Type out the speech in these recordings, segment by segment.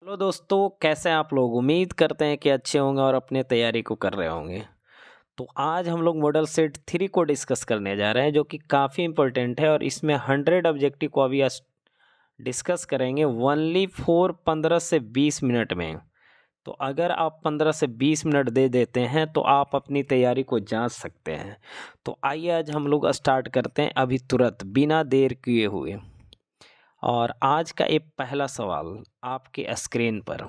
Hello दोस्तों, कैसे हैं आप लोग। उम्मीद करते हैं कि अच्छे होंगे और अपने तैयारी को कर रहे होंगे। तो आज हम लोग मॉडल सेट 3 को डिस्कस करने जा रहे हैं, जो कि काफ़ी इम्पोर्टेंट है और इसमें 100 ऑब्जेक्टिव को अभी डिस्कस करेंगे ओनली फॉर 15 से 20 मिनट में। तो अगर आप 15 से 20 मिनट दे देते हैं तो आप अपनी तैयारी को जांच सकते हैं। तो आइए आज हम लोग स्टार्ट करते हैं अभी तुरंत बिना देर किए हुए। और आज का एक पहला सवाल आपके स्क्रीन पर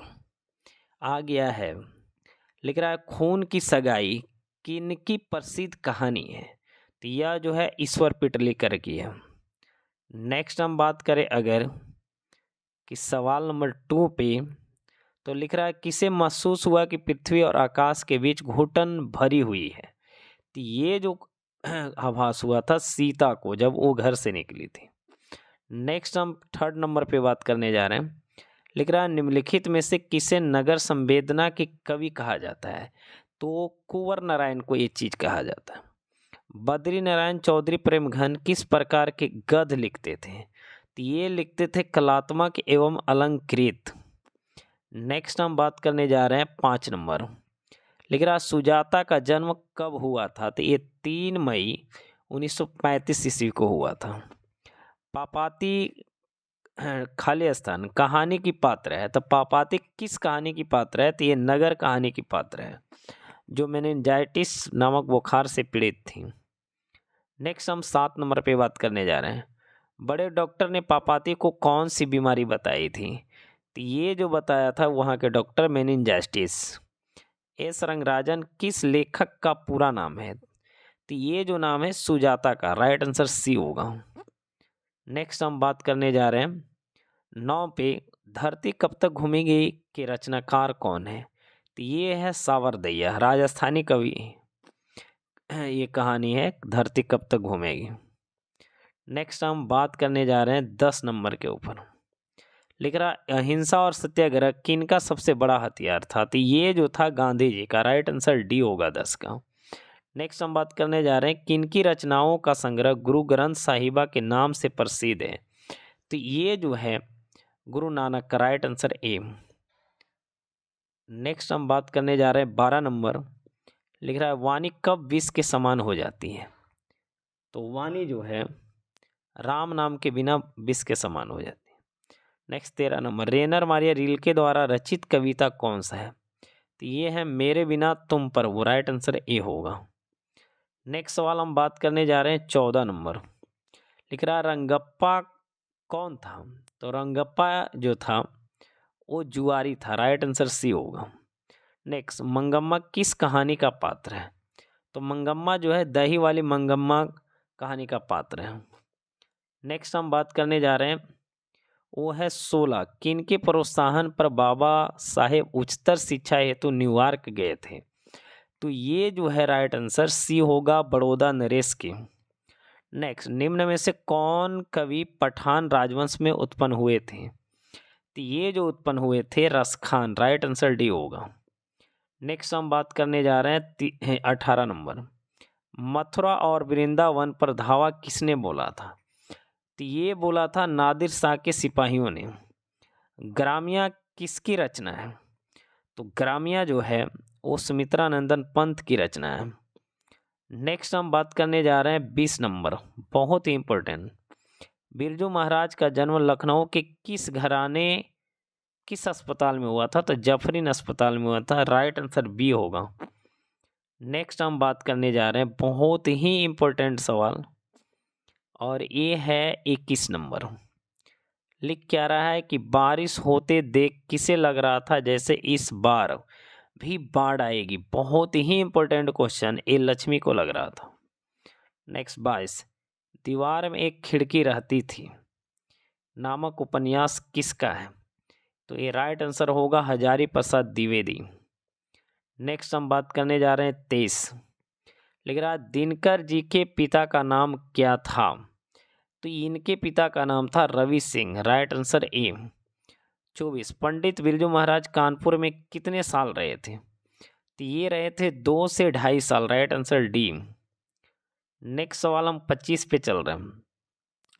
आ गया है। लिख रहा है, खून की सगाई किनकी प्रसिद्ध कहानी है। तो यह जो है ईश्वर पिटलीकर की है। नेक्स्ट हम बात करें अगर कि सवाल नंबर 2 पे, तो लिख रहा है, किसे महसूस हुआ कि पृथ्वी और आकाश के बीच घुटन भरी हुई है। तो ये जो आभास हुआ था सीता को जब वो घर से निकली थी। नेक्स्ट हम 3rd नंबर पे बात करने जा रहे हैं। लिख रहा है, निम्नलिखित में से किसे नगर संवेदना के कवि कहा जाता है। तो कुंवर नारायण को ये चीज कहा जाता है। बद्री नारायण चौधरी प्रेमघन किस प्रकार के गद्य लिखते थे। तो ये लिखते थे कलात्मक एवं अलंकृत। नेक्स्ट हम बात करने जा रहे हैं 5 नंबर। लिख रहा है, सुजाता का जन्म कब हुआ था। तो ये 3 मई 1935 ईस्वी को हुआ था। पापाती खाली स्थान कहानी की पात्र है। तो पापाती किस कहानी की पात्र है। तो ये नगर कहानी की पात्र है, जो मेनिंजाइटिस नामक बुखार से पीड़ित थी। नेक्स्ट हम 7 नंबर पे बात करने जा रहे हैं। बड़े डॉक्टर ने पापाती को कौन सी बीमारी बताई थी। तो ये जो बताया था वहाँ के डॉक्टर मेनिंजाइटिस। एस रंगराजन किस लेखक का पूरा नाम है। तो ये जो नाम है सुजाता का, राइट आंसर सी होगा। नेक्स्ट हम बात करने जा रहे हैं 9 पे, धरती कब तक घूमेगी के रचनाकार कौन है। तो ये है सावरदैया, राजस्थानी कवि। ये कहानी है धरती कब तक घूमेगी। नेक्स्ट हम बात करने जा रहे हैं 10 नंबर के ऊपर। लिख रहा, अहिंसा और सत्याग्रह किनका सबसे बड़ा हथियार था। तो ये जो था गांधी जी का, राइट आंसर डी होगा 10 का। नेक्स्ट हम बात करने जा रहे हैं, किनकी रचनाओं का संग्रह गुरु ग्रंथ साहिबा के नाम से प्रसिद्ध है। तो ये जो है गुरु नानक का, राइट आंसर ए। नेक्स्ट हम बात करने जा रहे हैं 12 नंबर। लिख रहा है, वाणी कब विष के समान हो जाती है। तो वाणी जो है राम नाम के बिना विष के समान हो जाती है। नेक्स्ट 13 नंबर, रेनर मारिया रिल्के द्वारा रचित कविता कौन सा है। तो ये है मेरे बिना तुम पर, वो राइट आंसर ए होगा। नेक्स्ट सवाल हम बात करने जा रहे हैं 14 नंबर। लिख रहा है, रंगप्पा कौन था। तो रंगप्पा जो था वो जुआरी था, राइट आंसर सी होगा। नेक्स्ट, मंगम्मा किस कहानी का पात्र है। तो मंगम्मा जो है दही वाली मंगम्मा कहानी का पात्र है। नेक्स्ट हम बात करने जा रहे हैं, वो है 16, किनके प्रोत्साहन पर बाबा साहेब उच्चतर शिक्षा हेतु न्यूयॉर्क गए थे। तो ये जो है राइट आंसर सी होगा, बड़ौदा नरेश की। नेक्स्ट, निम्न में से कौन कवि पठान राजवंश में उत्पन्न हुए थे। तो ये जो उत्पन्न हुए थे रसखान, राइट आंसर डी होगा। नेक्स्ट हम बात करने जा रहे हैं 18 नंबर। मथुरा और वृंदावन पर धावा किसने बोला था। तो ये बोला था नादिर शाह के सिपाहियों ने। ग्रामिया किसकी रचना है। तो ग्रामिया जो है वो सुमित्रा नंदन पंत की रचना है। नेक्स्ट हम बात करने जा रहे हैं 20 नंबर, बहुत ही इंपॉर्टेंट। बिरजू महाराज का जन्म लखनऊ के किस घराने किस अस्पताल में हुआ था। तो जफरीन अस्पताल में हुआ था, राइट आंसर बी होगा। नेक्स्ट हम बात करने जा रहे हैं बहुत ही इंपॉर्टेंट सवाल, और ये है 21 नंबर। लिख क्या रहा है कि बारिश होते देख किसे लग रहा था जैसे इस बार भी बाढ़ आएगी। बहुत ही इंपॉर्टेंट क्वेश्चन, ये लक्ष्मी को लग रहा था। नेक्स्ट 22, दीवार में एक खिड़की रहती थी नामक उपन्यास किसका है। तो ये राइट आंसर होगा हजारी प्रसाद द्विवेदी। नेक्स्ट हम बात करने जा रहे हैं 23। लिख रहा है, दिनकर जी के पिता का नाम क्या था। तो इनके पिता का नाम था Ravi Singh, right answer A. 24, Pandit Birju Maharaj Kanpur में कितने साल रहे थे। तो ये रहे थे 2 से 2.5 साल, राइट आंसर डी। नेक्स्ट सवाल हम 25 पे चल रहे हैं।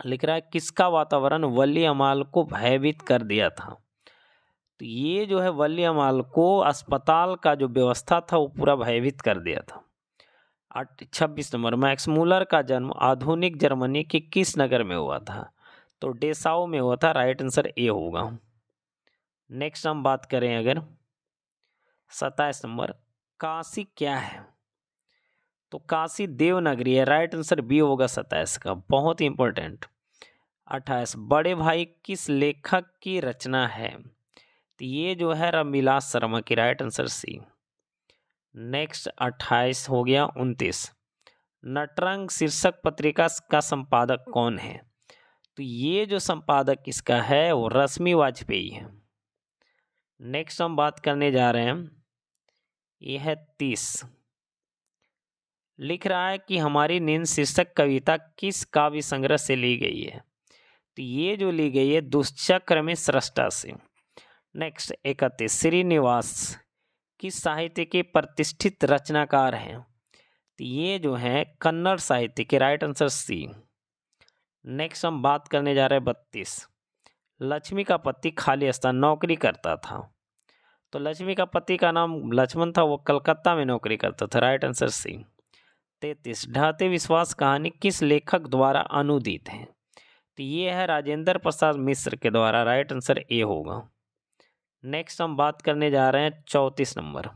लिख रहा है, किसका वातावरण वली अमाल को भयभीत कर दिया था। तो ये जो है वल्लीअमाल को अस्पताल का जो व्यवस्था था वो पूरा भयभीत कर दिया था। 26 नंबर, मैक्स मूलर का जन्म आधुनिक जर्मनी के किस नगर में हुआ था? तो डेसाउ में हुआ था। राइट आंसर ए होगा। नेक्स्ट हम बात करें अगर 27 नंबर, काशी क्या है? तो काशी देवनगरी है। राइट आंसर बी होगा 27 का, बहुत ही इंपॉर्टेंट। 28, बड़े भाई किस लेखक की रचना है? तो ये जो है रामविलास शर्मा की। Right answer C. नेक्स्ट 28 हो गया। 29, नटरंग शीर्षक पत्रिका का संपादक कौन है? तो ये जो संपादक इसका है वो रश्मि वाजपेयी है। नेक्स्ट हम बात करने जा रहे हैं, ये है 30, लिख रहा है कि हमारी नींद शीर्षक कविता किस काव्य संग्रह से ली गई है? तो ये जो ली गई है दुष्चक्र में सृष्टा से। नेक्स्ट 31, श्रीनिवास किस साहित्य के प्रतिष्ठित रचनाकार हैं? तो ये जो है कन्नड़ साहित्य के। Right answer C. नेक्स्ट हम बात करने जा रहे हैं 32, लक्ष्मी का पति खाली स्थान नौकरी करता था। तो लक्ष्मी का पति का नाम लक्ष्मण था, वो कलकत्ता में नौकरी करता था। राइट आंसर सी। 33, ढाते विश्वास कहानी किस लेखक द्वारा अनुदित है? तो ये है राजेंद्र प्रसाद मिश्र के द्वारा। राइट आंसर ए होगा। नेक्स्ट हम बात करने जा रहे हैं 34 नंबर,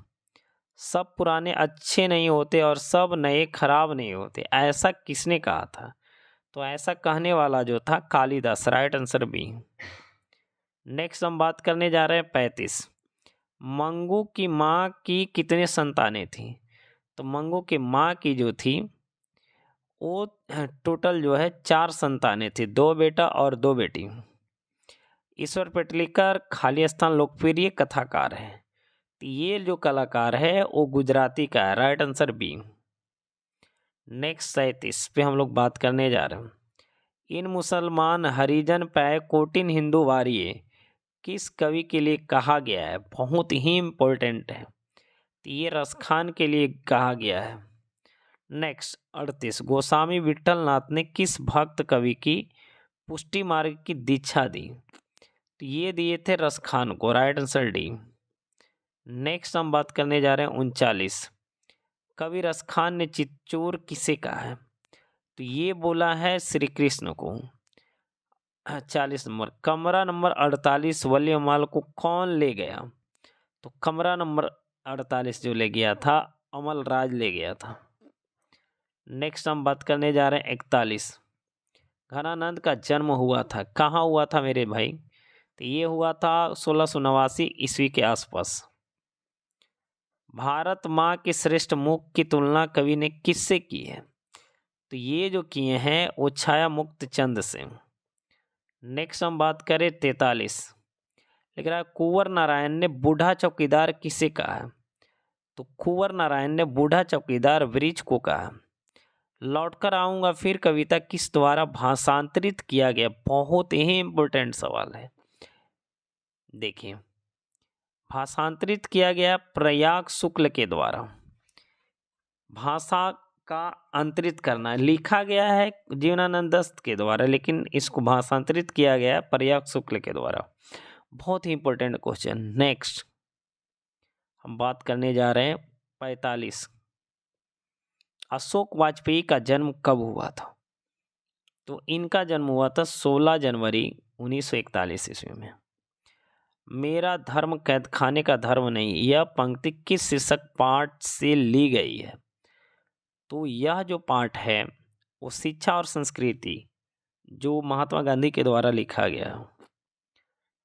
सब पुराने अच्छे नहीं होते और सब नए खराब नहीं होते, ऐसा किसने कहा था? तो ऐसा कहने वाला जो था Kalidas. Right answer B. Next हम बात करने जा रहे हैं 35, मंगू की माँ की कितने संतानें थी? तो मंगू की माँ की जो थी वो टोटल जो है 4 संतानें थी, 2 बेटा और 2 बेटी। ईश्वर पेटलीकर खाली स्थान लोकप्रिय कथाकार है। तो ये जो कलाकार है वो गुजराती का है। Right answer B. नेक्स्ट 37 पे हम लोग बात करने जा रहे हैं, इन मुसलमान हरिजन पै कोटिन हिंदू वारिये किस कवि के लिए कहा गया है? बहुत ही इम्पोर्टेंट है। तो ये रसखान के लिए कहा गया है। नेक्स्ट 38, गोस्वामी विठल नाथ ने किस भक्त कवि की पुष्टि मार्ग की दीक्षा दी? तो ये दिए थे रसखान को। Right answer D. नेक्स्ट हम बात करने जा रहे हैं 39, कवि रसखान ने चित्तचोर किसे कहा है? तो ये बोला है श्री कृष्ण को। 40 नंबर, कमरा नंबर 48 वल्लीअमाल को कौन ले गया? तो कमरा नंबर 48 जो ले गया था अमलराज ले गया था। नेक्स्ट हम बात करने जा रहे हैं 41, घनानंद का जन्म हुआ था, कहाँ हुआ था मेरे भाई? तो ये हुआ था 1689 ईस्वी के आसपास। भारत माँ के श्रेष्ठ मुख की तुलना कवि ने किससे की है? तो ये जो किए हैं वो छाया मुक्त चंद से। नेक्स्ट हम बात करें 43, लिख रहा है कुंवर नारायण ने बूढ़ा चौकीदार किसे कहा है? तो कुंवर नारायण ने बूढ़ा चौकीदार वृक्ष को कहा। लौटकर आऊंगा फिर कविता किस द्वारा भाषांतरित किया गया? बहुत ही इंपॉर्टेंट सवाल है। देखिए, भाषांतरित किया गया प्रयाग शुक्ल के द्वारा। भाषा का अंतरित करना लिखा गया है जीवनानंद दत्त के द्वारा, लेकिन इसको भाषांतरित किया गया प्रयाग शुक्ल के द्वारा। बहुत ही इंपॉर्टेंट क्वेश्चन। नेक्स्ट हम बात करने जा रहे हैं 45, अशोक वाजपेयी का जन्म कब हुआ था? तो इनका जन्म हुआ था 16 जनवरी 1941 ईस्वी में। मेरा धर्म कैद खाने का धर्म नहीं, यह पंक्ति किस शीर्षक पाठ से ली गई है? तो यह जो पाठ है वो शिक्षा और संस्कृति जो महात्मा गांधी के द्वारा लिखा गया।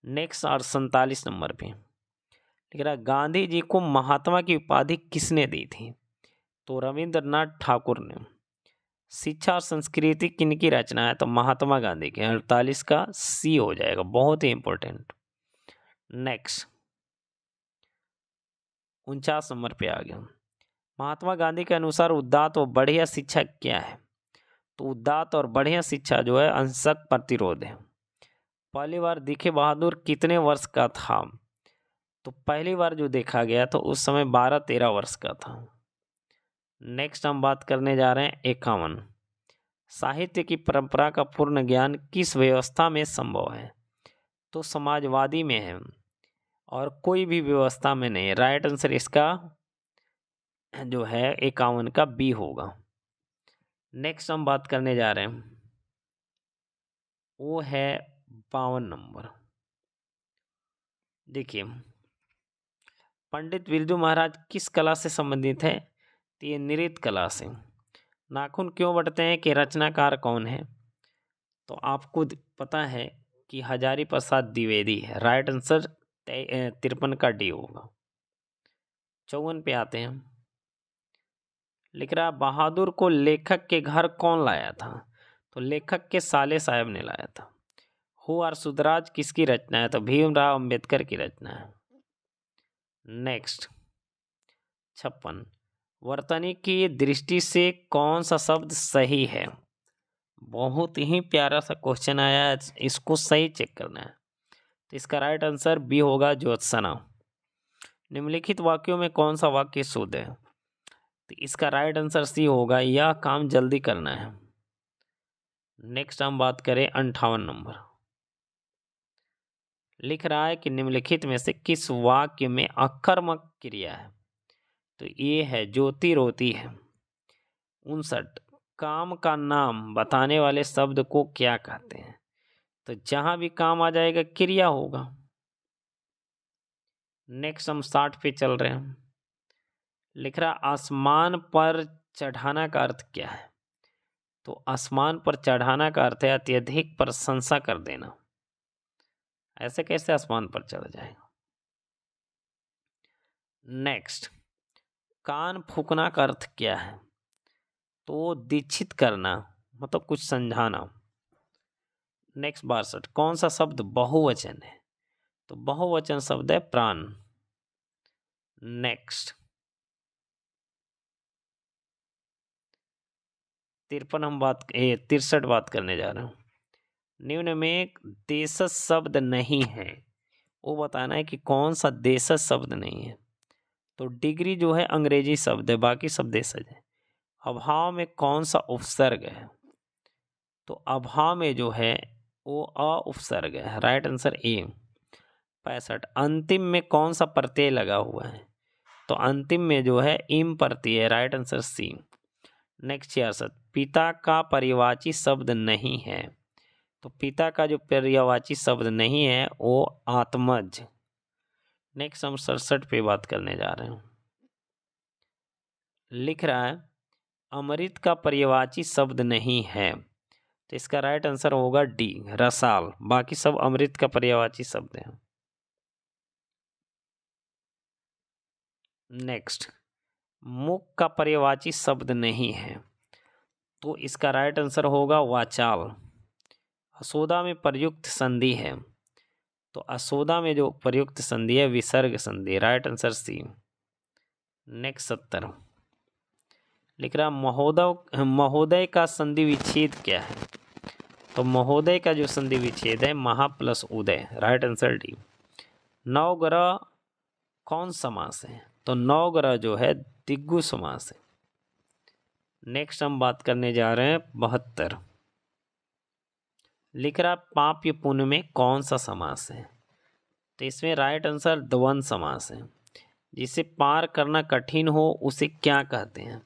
नेक्स्ट 47 नंबर पे लिख रहा गांधी जी को महात्मा की उपाधि किसने दी थी? तो रविंद्रनाथ ठाकुर ने। शिक्षा और संस्कृति किनकी रचना है? तो महात्मा गांधी के। 48 का सी हो जाएगा, बहुत ही इंपॉर्टेंट। नेक्स्ट 49 नंबर पे आ गया, महात्मा गांधी के अनुसार उदात्त और बढ़िया शिक्षा क्या है? तो उदात्त और बढ़िया शिक्षा जो है अंशक प्रतिरोध है। पहली बार दिखे बहादुर कितने वर्ष का था? तो पहली बार जो देखा गया तो उस समय 12-13 वर्ष का था। नेक्स्ट हम बात करने जा रहे हैं 51, साहित्य की परंपरा का पूर्ण ज्ञान किस व्यवस्था में संभव है? तो समाजवादी में है, और कोई भी व्यवस्था में नहीं। राइट आंसर इसका जो है 51 का बी होगा। नेक्स्ट हम बात करने जा रहे हैं, वो है 52 नंबर। देखिए, पंडित बिरजू महाराज किस कला से संबंधित है? तो ये नृत्य कला से। नाखून क्यों बंटते हैं कि रचनाकार कौन है? तो आपको पता है कि हजारी प्रसाद द्विवेदी है। राइट आंसर 53 का डी होगा। 54 पे आते हैं। लिख रहा, बहादुर को लेखक के घर कौन लाया था? तो लेखक के साले साहब ने लाया था। हु आर सुधराज किसकी रचना है? तो भीमराव अंबेडकर की रचना है। नेक्स्ट 56, वर्तनी की दृष्टि से कौन सा शब्द सही है? बहुत ही प्यारा सा क्वेश्चन आया है, इसको सही चेक करना है। तो इसका राइट आंसर बी होगा, ज्योत्सना। निम्नलिखित वाक्यों में कौन सा वाक्य शुद्ध है? तो इसका राइट आंसर सी होगा, यह काम जल्दी करना है। नेक्स्ट हम बात करें 58 नंबर। लिख रहा है कि निम्नलिखित में से किस वाक्य में अकर्मक क्रिया है? तो ये है ज्योति रोती है। 59, काम का नाम बताने वाले शब्द को क्या कहते हैं? तो जहां भी काम आ जाएगा क्रिया होगा। नेक्स्ट हम 60 पे चल रहे हैं। लिख रहा, आसमान पर चढ़ाना का अर्थ क्या है? तो आसमान पर चढ़ाना का अर्थ है अत्यधिक प्रशंसा कर देना। ऐसे कैसे आसमान पर चढ़ जाएगा? नेक्स्ट, कान फूकना का अर्थ क्या है? तो दीक्षित करना, मतलब कुछ समझाना। नेक्स्ट 62, कौन सा शब्द बहुवचन है? तो बहुवचन शब्द है प्राण। नेक्स्ट 63 बात करने जा रहा हूं। निम्न में एक देशज शब्द नहीं है, वो बताना है कि कौन सा देशज शब्द नहीं है। तो डिग्री जो है अंग्रेजी शब्द है, बाकी सब देशज है। अभाव में कौन सा उपसर्ग है? तो अभाव में जो है वो अ उपसर्ग है। राइट आंसर ए। 65, अंतिम में कौन सा प्रत्यय लगा हुआ है? तो अंतिम में जो है इम प्रत्यय है। Right answer C. नेक्स्ट 66, पिता का पर्यायवाची शब्द नहीं है। तो पिता का जो पर्यायवाची शब्द नहीं है वो आत्मज। नेक्स्ट हम 67 पे बात करने जा रहे हैं। लिख रहा है, अमृत का पर्यायवाची शब्द नहीं है। तो इसका राइट आंसर होगा डी, रसाल। बाकी सब अमृत का पर्यायवाची शब्द है। नेक्स्ट, मुख का पर्यायवाची शब्द नहीं है। तो इसका राइट आंसर होगा वाचाल। असोदा में प्रयुक्त संधि है। तो असोदा में जो प्रयुक्त संधि है विसर्ग संधि। Right answer C. नेक्स्ट 70, लिख रहा, महोदय का संधि विच्छेद क्या है? तो महोदय का जो संधि विच्छेद है महा प्लस उदय। Right answer D. नवग्रह कौन समास है? तो नवग्रह जो है दिग्गु समास है। नेक्स्ट हम बात करने जा रहे हैं 72। लिख रहा, पाप या पुण्य में कौन सा समास है? तो इसमें राइट आंसर द्वंद्व समास है। जिसे पार करना कठिन हो उसे क्या कहते हैं?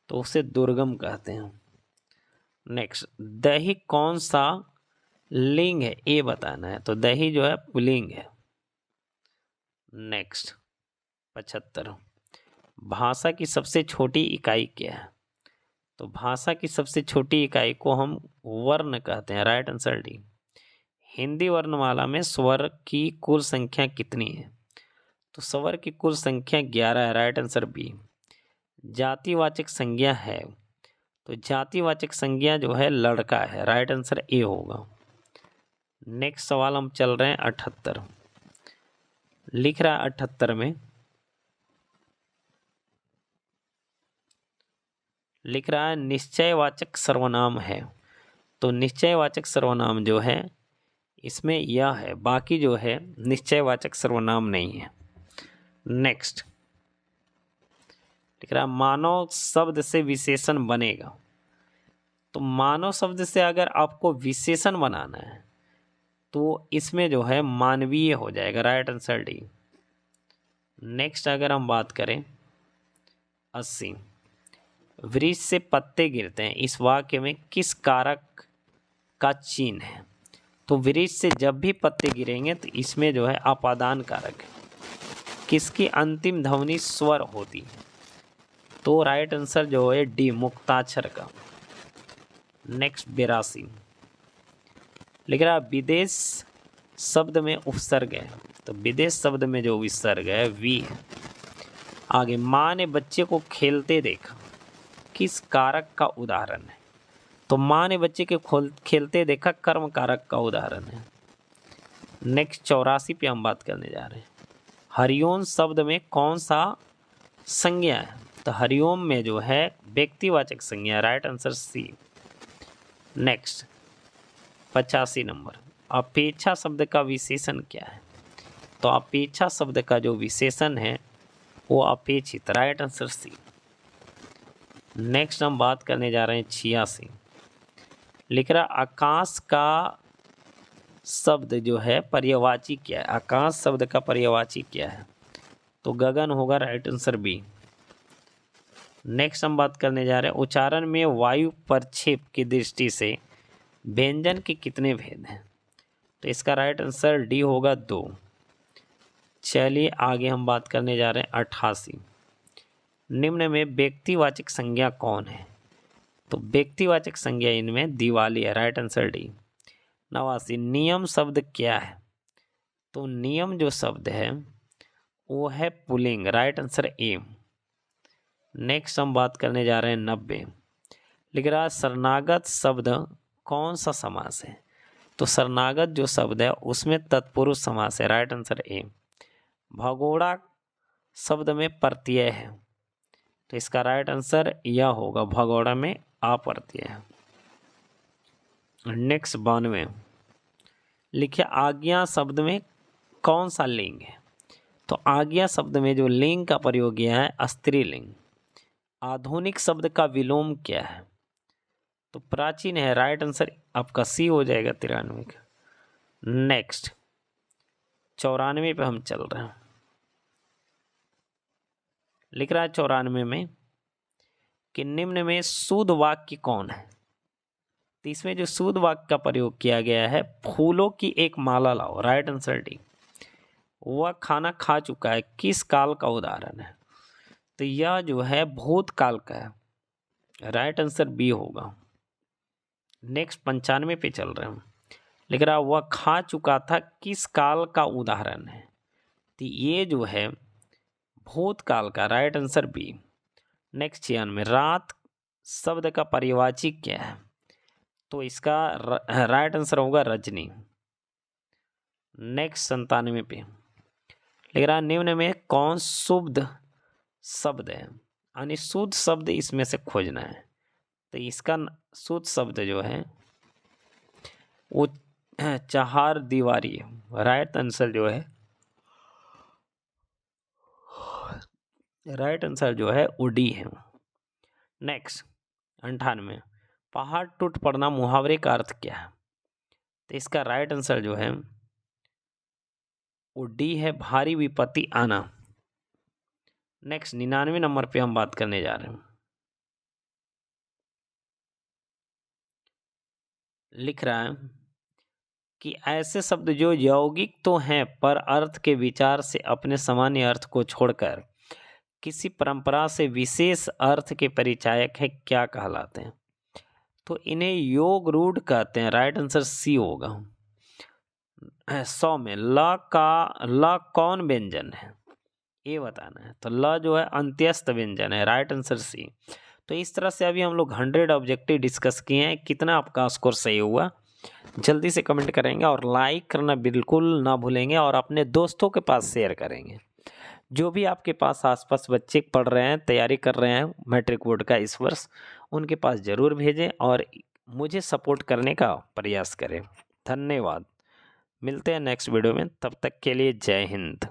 तो उसे दुर्गम कहते हैं। नेक्स्ट, दही कौन सा लिंग है? ये बताना है। तो दही जो है पुल्लिंग है। नेक्स्ट 75, भाषा की सबसे छोटी इकाई क्या है? तो भाषा की सबसे छोटी इकाई को हम वर्ण कहते हैं। Right answer D. हिंदी वर्णमाला में स्वर की कुल संख्या कितनी है? तो स्वर की कुल संख्या 11 है। Right answer B. जातिवाचक संज्ञा है। तो जातिवाचक संज्ञा जो है लड़का है। राइट आंसर ए होगा। नेक्स्ट सवाल हम चल रहे हैं 78। लिख रहा है 78 में, लिख रहा है निश्चयवाचक सर्वनाम है। तो निश्चयवाचक सर्वनाम जो है इसमें यह है, बाकी जो है निश्चयवाचक सर्वनाम नहीं है। नेक्स्ट लिख रहा है, मानव शब्द से विशेषण बनेगा। तो मानव शब्द से अगर आपको विशेषण बनाना है तो इसमें जो है मानवीय हो जाएगा। Right answer D. नेक्स्ट अगर हम बात करें 80, वृक्ष से पत्ते गिरते हैं, इस वाक्य में किस कारक का चिन्ह है? तो वृक्ष से जब भी पत्ते गिरेंगे तो इसमें जो है अपादान कारक है। किसकी अंतिम ध्वनि स्वर होती है? तो राइट आंसर जो है डी, मुक्ताक्षर का। नेक्स्ट 82, लिख रहा विदेश शब्द में उपसर्ग है, तो विदेश शब्द में जो उपसर्ग है वी है। आगे, माँ ने बच्चे को खेलते देखा, किस कारक का उदाहरण है? तो माँ ने बच्चे के खेलते देखा कर्म कारक का उदाहरण है। नेक्स्ट 84 पे हम बात करने जा रहे हैं। हरिओम शब्द में कौन सा संज्ञा है? तो हरिओम में जो है व्यक्तिवाचक संज्ञा, right answer C. Next 85 number, अपेक्षा शब्द का विशेषण क्या है? तो अपेक्षा शब्द का जो विशेषण है वो अपेक्षित, राइट आंसर सी। नेक्स्ट हम बात करने जा रहे हैं 86, लिख रहा आकाश का शब्द जो है पर्यायवाची क्या है? आकाश शब्द का पर्यायवाची क्या है? तो गगन होगा, राइट आंसर बी। नेक्स्ट हम बात करने जा रहे हैं उच्चारण में वायु प्रक्षेप की दृष्टि से व्यंजन के कितने भेद हैं? तो इसका राइट आंसर डी होगा 2। चलिए आगे हम बात करने जा रहे हैं 88, निम्न में व्यक्तिवाचक संज्ञा कौन है? तो व्यक्तिवाचक संज्ञा इनमें दिवाली है, राइट आंसर डी। 89, नियम शब्द क्या है? तो नियम जो शब्द है वो है पुल्लिंग, राइट आंसर ए। नेक्स्ट हम बात करने जा रहे हैं 90, लिख रहा है शरणागत शब्द कौन सा समास है? तो शरणागत जो शब्द है उसमें तत्पुरुष समास है, राइट आंसर ए। भगोड़ा शब्द में प्रत्यय है, तो इसका राइट आंसर यह होगा, भगोड़ा में अप्रत्यय है। नेक्स्ट 92, लिखिए आज्ञा शब्द में कौन सा लिंग है? तो आज्ञा शब्द में जो लिंग का प्रयोग किया है स्त्रीलिंग। आधुनिक शब्द का विलोम क्या है? तो प्राचीन है, राइट आंसर आपका सी हो जाएगा 93 का। नेक्स्ट 94 पे हम चल रहे हैं, लिख रहा है 94 में कि निम्न में शुद्ध वाक्य कौन है? तो इसमें जो शुद्ध वाक्य का प्रयोग किया गया है फूलों की एक माला लाओ, राइट आंसर डी। वह खाना खा चुका है, किस काल का उदाहरण है? तो यह जो है भूतकाल का है, राइट आंसर बी होगा। नेक्स्ट 95 पे चल रहे हैं, लिख रहा वह खा चुका था किस काल का उदाहरण है? तो ये जो है भूतकाल का, राइट आंसर बी। नेक्स्ट 96, रात शब्द का पर्यायवाची क्या है? तो इसका राइट आंसर होगा रजनी। नेक्स्ट 97 पे लिख रहा निम्न में कौन शुद्ध शब्द है? यानी शुद्ध शब्द इसमें से खोजना है। तो इसका शुद्ध शब्द जो है वो चार दीवारी है, राइट आंसर जो है उडी है। नेक्स्ट 98, पहाड़ टूट पड़ना मुहावरे का अर्थ क्या है? तो इसका राइट आंसर जो है वो डी है, भारी विपत्ति आना। नेक्स्ट 99 नंबर पे हम बात करने जा रहे हैं, लिख रहा है कि ऐसे शब्द जो यौगिक तो हैं पर अर्थ के विचार से अपने सामान्य अर्थ को छोड़कर किसी परंपरा से विशेष अर्थ के परिचायक है, क्या कहलाते हैं? तो इन्हें योग रूढ़ कहते हैं, राइट आंसर सी होगा। 100 में ल कौन व्यंजन है ये बताना है। तो ल जो है अंत्यस्थ व्यंजन है, राइट आंसर सी। तो इस तरह से अभी हम लोग 100 ऑब्जेक्टिव डिस्कस किए हैं। कितना आपका स्कोर सही हुआ जल्दी से कमेंट करेंगे और लाइक करना बिल्कुल ना भूलेंगे और अपने दोस्तों के पास शेयर करेंगे। जो भी आपके पास आसपास बच्चे पढ़ रहे हैं, तैयारी कर रहे हैं मैट्रिक बोर्ड का इस वर्ष, उनके पास ज़रूर भेजें और मुझे सपोर्ट करने का प्रयास करें। धन्यवाद। मिलते हैं नेक्स्ट वीडियो में, तब तक के लिए जय हिंद।